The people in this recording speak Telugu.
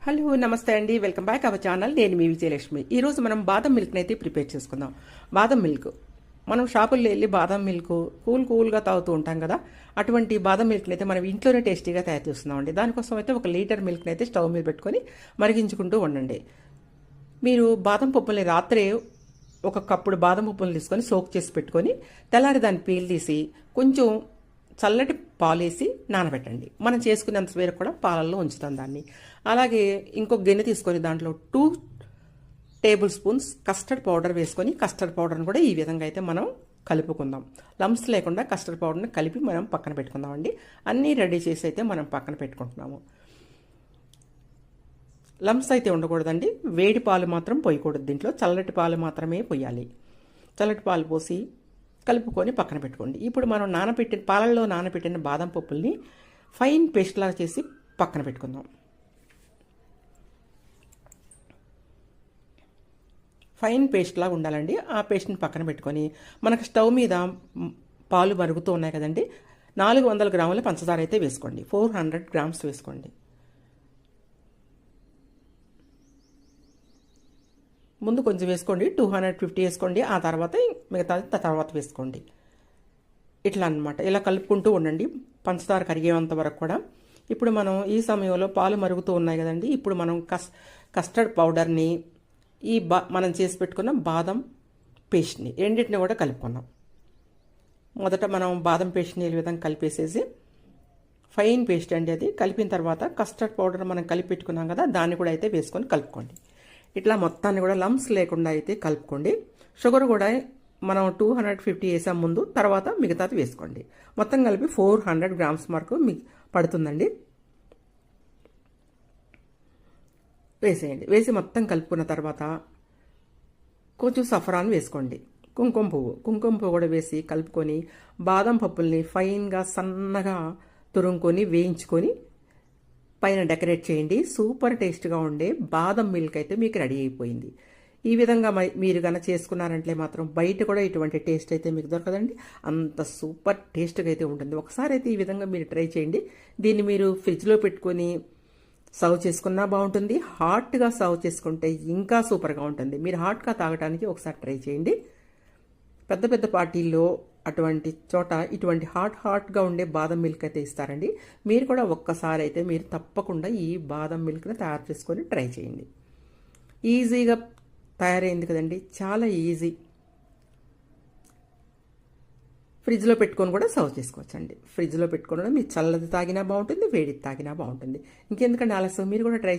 హలో నమస్తే అండి, వెల్కమ్ బ్యాక్ అవర్ ఛానల్. నేను మీ విజయలక్ష్మి. ఈరోజు మనం బాదం మిల్క్ని అయితే ప్రిపేర్ చేసుకుందాం. బాదం మిల్క్ మనం షాపుల్లో వెళ్ళి బాదం మిల్క్ కూల్గా తాగుతూ ఉంటాం కదా, అటువంటి బాదం మిల్క్ని అయితే మనం ఇంట్లోనే టేస్టీగా తయారు చేస్తున్నాం అండి. దానికోసం అయితే 1 లీటర్ మిల్క్ని అయితే స్టవ్ మీద పెట్టుకొని మరిగించుకుంటూ ఉండండి. మీరు బాదం పప్పుల్ని రాత్రే 1 కప్పుడు బాదం పప్పులు తీసుకొని సోక్ చేసి పెట్టుకొని తెల్లారి దాన్ని పీల్ తీసి కొంచెం చల్లటి పాలేసి నానబెట్టండి. మనం చేసుకునేంత మేరకు కూడా పాలల్లో ఉంచుతాం దాన్ని. అలాగే ఇంకొక గిన్నె తీసుకొని దాంట్లో 2 టేబుల్ స్పూన్స్ కస్టర్డ్ పౌడర్ వేసుకొని కస్టర్డ్ పౌడర్ని కూడా ఈ విధంగా అయితే మనం కలుపుకుందాం. లంప్స్ లేకుండా కస్టర్డ్ పౌడర్ని కలిపి మనం పక్కన పెట్టుకుందామండి. అన్నీ రెడీ చేసి అయితే మనం పక్కన పెట్టుకుంటున్నాము. లంప్స్ అయితే ఉండకూడదండి. వేడి పాలు మాత్రం పోయకూడదు, దీంట్లో చల్లటి పాలు మాత్రమే పోయాలి. చల్లటి పాలు పోసి కలుపుకొని పక్కన పెట్టుకోండి. ఇప్పుడు మనం పాలల్లో నానబెట్టిన బాదం పప్పుల్ని ఫైన్ పేస్ట్ లాగా చేసి పక్కన పెట్టుకుందాం. ఫైన్ పేస్ట్ లాగా ఉండాలండి. ఆ పేస్ట్ని పక్కన పెట్టుకొని మనకు స్టవ్ మీద పాలు మరుగుతూ ఉన్నాయి కదండి, 400 గ్రాముల పంచదార అయితే వేసుకోండి. 400 గ్రామ్స్ వేసుకోండి. ముందు కొంచెం వేసుకోండి, 250 వేసుకోండి. ఆ తర్వాత మిగతాది తర్వాత వేసుకోండి. ఇట్లా అన్నమాట. ఇలా కలుపుకుంటూ ఉండండి పంచదార కరిగేంత వరకు కూడా. ఇప్పుడు మనం ఈ సమయంలో పాలు మరుగుతూ ఉన్నాయి కదండి, ఇప్పుడు మనం కస్టర్డ్ పౌడర్ని మనం చేసి పెట్టుకున్న బాదం పేస్ట్ని రెండింటిని కూడా కలుపుకున్నాం. మొదట మనం బాదం పేస్ట్ని ఈ విధంగా కలిపేసేసి, ఫైన్ పేస్ట్ అండి అది. కలిపిన తర్వాత కస్టర్డ్ పౌడర్ మనం కలిపి పెట్టుకున్నాం కదా, దాన్ని కూడా అయితే వేసుకొని కలుపుకోండి. ఇట్లా మొత్తాన్ని కూడా లంప్స్ లేకుండా అయితే కలుపుకోండి. షుగర్ కూడా మనం 250 వేసాం ముందు, తర్వాత మిగతాది వేసుకోండి. మొత్తం కలిపి 400 గ్రామ్స్ వరకు పడుతుందండి. వేసేయండి. వేసి మొత్తం కలుపుకున్న తర్వాత కొంచెం సఫరాన్ వేసుకోండి. కుంకుమ పువ్వు కూడా వేసి కలుపుకొని బాదం పప్పుల్ని ఫైన్గా సన్నగా తురుముకొని వేయించుకొని పైన డెకరేట్ చేయండి. సూపర్ టేస్ట్గా ఉండే బాదం మిల్క్ అయితే మీకు రెడీ అయిపోయింది. ఈ విధంగా మీరు కనుక చేసుకున్నారంటే మాత్రం బయట కూడా ఇటువంటి టేస్ట్ అయితే మీకు దొరకదండి. అంత సూపర్ టేస్ట్గా అయితే ఉంటుంది. ఒకసారి అయితే ఈ విధంగా మీరు ట్రై చేయండి. దీన్ని మీరు ఫ్రిడ్జ్లో పెట్టుకొని సర్వ్ చేసుకున్నా బాగుంటుంది. హాట్గా సర్వ్ చేసుకుంటే ఇంకా సూపర్గా ఉంటుంది. మీరు హాట్గా తాగడానికి ఒకసారి ట్రై చేయండి. పెద్ద పెద్ద పార్టీల్లో అటువంటి చోట ఇటువంటి హాట్గా ఉండే బాదం మిల్క్ అయితే ఇస్తారండి. మీరు కూడా ఒక్కసారి అయితే మీరు తప్పకుండా ఈ బాదం మిల్క్ని తయారు చేసుకొని ట్రై చేయండి. ఈజీగా తయారైంది కదండి, చాలా ఈజీ. ఫ్రిడ్జ్లో పెట్టుకొని కూడా సర్వ్ చేసుకోవచ్చండి. ఫ్రిడ్జ్లో పెట్టుకొని కూడా మీరు చల్లది తాగినా బాగుంటుంది, వేడిది తాగినా బాగుంటుంది. ఇంకెందుకంటే ఆలస్యం, మీరు కూడా ట్రై